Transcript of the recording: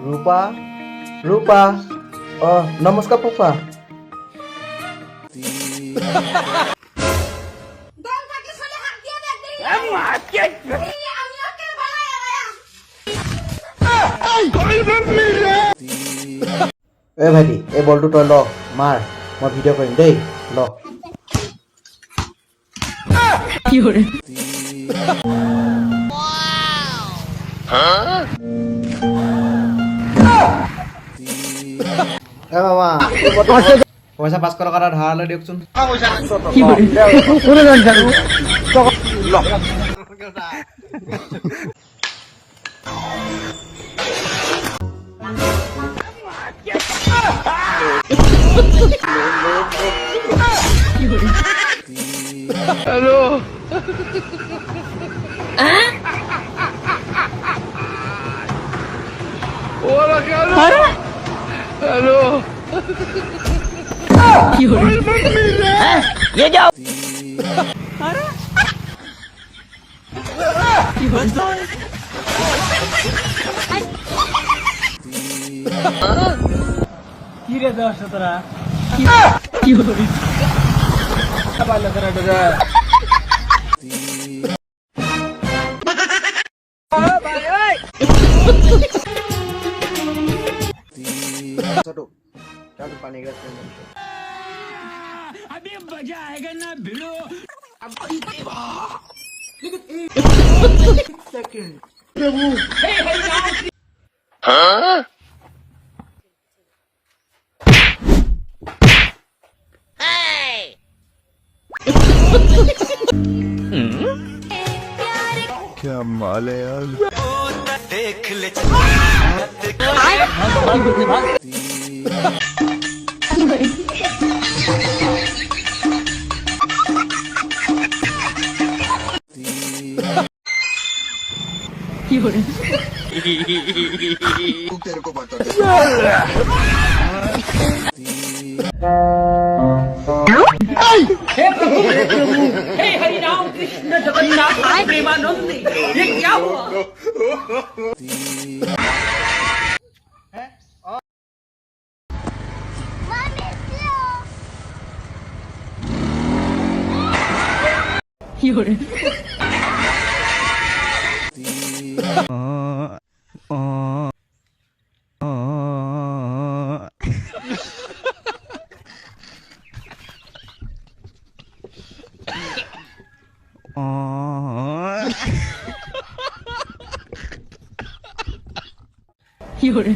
रूपा रूपा नमस्कार पप्पा এ ভাইটি এই বলটো তই ল মাৰ মই ভিডিঅ' কৰিম দেই ল কি হরে এ মামা পইচা 500 টকা এটা ধাৰলৈ দিয়কচোন কি হরে हेलो होला क्या हेलो কি হরে ये जाओ কি হরে কি রে দশ তোরা কি হরে পারলে তোরা ডরে ছোট চালু পানি গ্লাস अभी मजा आएगा ना भिड़ो क्या माल है यार কি হরে हे हरि राम कृष्ण जगन्नाथ प्रेमानंद ये क्या हुआ কি হরে কি হরে